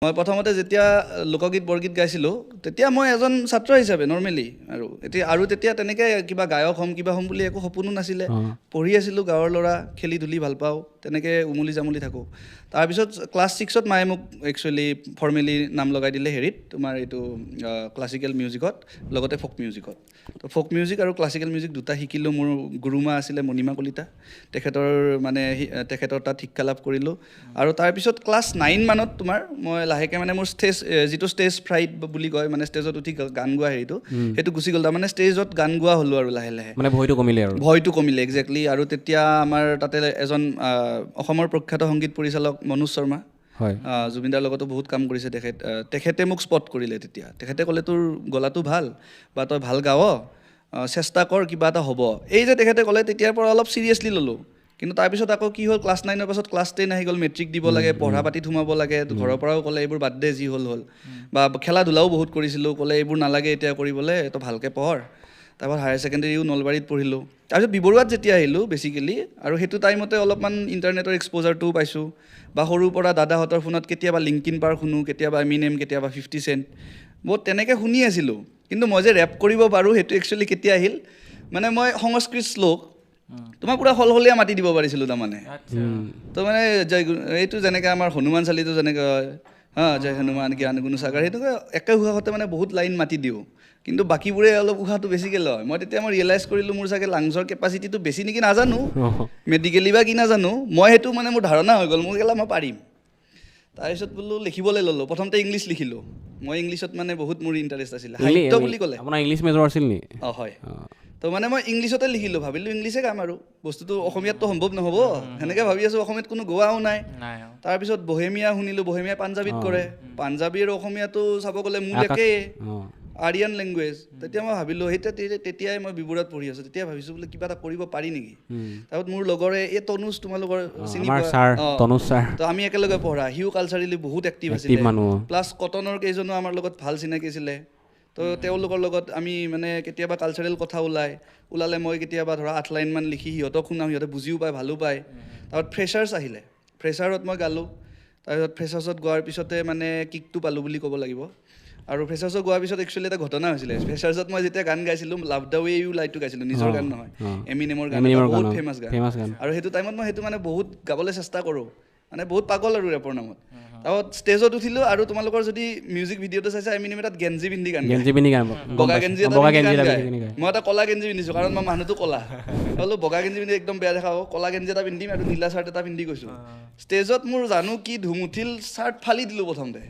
মই প্ৰথমতে যেতিয়া লোকগীত বৰগীত গাইছিলোঁ তেতিয়া মই এজন ছাত্ৰ হিচাপে নৰ্মেলি আৰু তেতিয়া তেনেকৈ কিবা গায়ক হ'ম কিবা হ'ম বুলি একো সপোনো নাছিলে পঢ়ি আছিলোঁ গাঁৱৰ ল'ৰা খেলি ধূলি ভাল পাওঁ তেনেকৈ উমলি জামলি থাকোঁ তাৰপিছত ক্লাছ 6ত মায়ে মোক একচুৱেলি ফৰ্মেলি নাম লগাই দিলে হেৰিত তোমাৰ এইটো ক্লাছিকেল মিউজিকত লগতে ফ'ক মিউজিকত তো ফ'ক মিউজিক আৰু ক্লাছিকেল মিউজিক দুটা শিকিলোঁ মোৰ গুৰুমা আছিলে মণিমা কলিতা তেখেতৰ তাত শিক্ষা লাভ কৰিলোঁ আৰু তাৰপিছত ক্লাছ 9 মানত তোমাৰ মই লাহেকৈ মানে মোৰ যিটো ষ্টেজ ফ্ৰাইট বুলি কয় মানে ষ্টেজত উঠি গান গোৱা হেৰিটো সেইটো গুচি গ'ল তাৰমানে ষ্টেজত গান গোৱা হ'লোঁ আৰু লাহে লাহে মানে ভয়টো কমিলে একজেক্টলি আৰু তেতিয়া আমাৰ তাতে এজন অসমৰ প্ৰখ্যাত সংগীত পৰিচালক মনোজ শৰ্মা হয় জুবিনদাৰ লগতো বহুত কাম কৰিছে তেখেতে মোক স্পট কৰিলে তেতিয়া তেখেতে ক'লে তোৰ গলাটো ভাল বা তই ভাল গাৱ চেষ্টা কৰ কিবা এটা হ'ব এই যে তেখেতে ক'লে তেতিয়াৰ পৰা অলপ চিৰিয়াছলি ল'লোঁ কিন্তু তাৰপিছত আকৌ কি হ'ল ক্লাছ 9ৰ পাছত ক্লাছ 10 আহি গ'ল মেট্ৰিক দিব লাগে পঢ়া পাতিত সোমাব লাগে ঘৰৰ পৰাও ক'লে এইবোৰ বাদ দে যি হ'ল বা খেলা ধূলাও বহুত কৰিছিলোঁ ক'লে এইবোৰ নালাগে এতিয়া কৰিবলৈ তই ভালকৈ পঢ় তাৰপৰা হায়াৰ ছেকেণ্ডেৰীও নলবাৰীত পঢ়িলোঁ তাৰপিছত বিবৰুৱাত যেতিয়া আহিলোঁ বেচিকেলি আৰু সেইটো টাইমতে অলপমান ইণ্টাৰনেটৰ এক্সপ'জাৰটোও পাইছোঁ বা সৰুৰ পৰা দাদাহঁতৰ ফোনত কেতিয়াবা লিংকিন পাৰ্ক শুনো কেতিয়াবা এমিনেম কেতিয়াবা 50 চেণ্ট বহুত তেনেকৈ শুনি আছিলোঁ কিন্তু মই যে ৰেপ কৰিব পাৰোঁ সেইটো একচুৱেলি কেতিয়া আহিল মানে মই সংস্কৃত শ্লোক তোমাক পুৰা সলসলীয়া মাতি দিব পাৰিছিলোঁ তাৰমানে তো মানে এইটো যেনেকৈ আমাৰ হনুমান চালিটো যেনেকৈ হয় জয় হনুমান জ্ঞান গুণ সাগৰ সেইটোকে একে উশাহতে মানে বহুত লাইন মাতি দিওঁ কিন্তু বাকীবোৰে অলপ উশাহটো বেছিকৈ লয় মই তেতিয়া ৰিয়েলাইজ কৰিলোঁ মোৰ চাগে লাংছৰ কেপাচিটিটো বেছি নেকি নাজানো মেডিকেলি বা কি নাজানো মই সেইটো মানে মোৰ ধাৰণা হৈ গ'ল মোৰ মই পাৰিম তাৰপিছত বোলো লিখিবলৈ ল'লোঁ প্ৰথমতে ইংলিছ লিখিলোঁ মই ইংলিছত মানে বহুত মোৰ ইণ্টাৰেষ্ট আছিলে সাহিত্য বুলি ক'লে আপোনাৰ ইংলিছ মেজৰ আছিল নি হয় তো মানে মই ইংলিছতে লিখিলোঁ ভাবিলোঁ ইংলিছে গাম আৰু বস্তুটো অসমীয়াততো সম্ভৱ নহ'ব সেনেকৈ ভাবি আছোঁ অসমীয়াত কোনো গোৱাও নাই তাৰপিছত বহেমিয়া শুনিলোঁ বহেমিয়া পাঞ্জাৱীত কৰে পাঞ্জাৱী আৰু অসমীয়াটো চাব গ'লে মূল একেই আৰিয়ান লেংগুৱেজ তেতিয়া মই ভাবিলোঁ তেতিয়াই মই বিবৰুৱাত পঢ়ি আছোঁ তেতিয়া ভাবিছোঁ বোলে কিবা এটা কৰিব পাৰি নেকি তাৰপিছত মোৰ লগৰে এই তনুজ তোমালোকৰ চিনি পোৱা তো আমি একেলগে পঢ়া সিও কালচাৰেলি বহুত এক্টিভ আছিলে প্লাছ কটনৰ কেইজনো আমাৰ লগত ভাল চিনাকি আছিলে তো তেওঁলোকৰ লগত আমি মানে কেতিয়াবা কালচাৰেল কথা ওলালে মই কেতিয়াবা ধৰা 8 লাইনমান লিখি সিহঁতক শুনাওঁ সিহঁতে বুজিও পায় ভালো পায় তাৰপিছত ফ্ৰেছাৰ্ছ আহিলে ফ্ৰেছাৰত মই গালোঁ তাৰপিছত ফ্ৰেছাৰ্ছত গোৱাৰ পিছতে মানে কিকটো পালোঁ বুলি ক'ব লাগিব আৰু ফ্ৰেছাৰ্ছত গোৱাৰ পিছত একচুৱেলি এটা ঘটনা হৈছিলে ফ্ৰেছাৰ্ছত মই যেতিয়া গান গাইছিলোঁ লাভ দ্য ৱে ইউ লাইকটো গাইছিলোঁ নিজৰ গান নহয় এমিনেমৰ গান বহুত ফেমাছ গান আৰু সেইটো টাইমত মই সেইটো মানে বহুত গাবলৈ চেষ্টা কৰোঁ মানে বহুত পাগল আৰু ৰেপৰ নামত তাৰপিছত ষ্টেজত উঠিলোঁ আৰু তোমালোকৰ যদি মিউজিক ভিডিঅ'টো চাইছা এমিনেমে তাত গেঞ্জি পিন্ধি গান বগা গেঞ্জি এটা মই এটা ক'লা গেঞ্জি পিন্ধিছোঁ কাৰণ মই মানুহটো ক'লা বোলো বগা গেঞ্জি পিন্ধি একদম বেয়া দেখা হ'ব ক'লা গেঞ্জি এটা পিন্ধিম আৰু নীলা চাৰ্ট এটা পিন্ধি গৈছোঁ ষ্টেজত মোৰ জানো কি ধুম উঠিল চাৰ্ট ফালি দিলোঁ প্ৰথমতে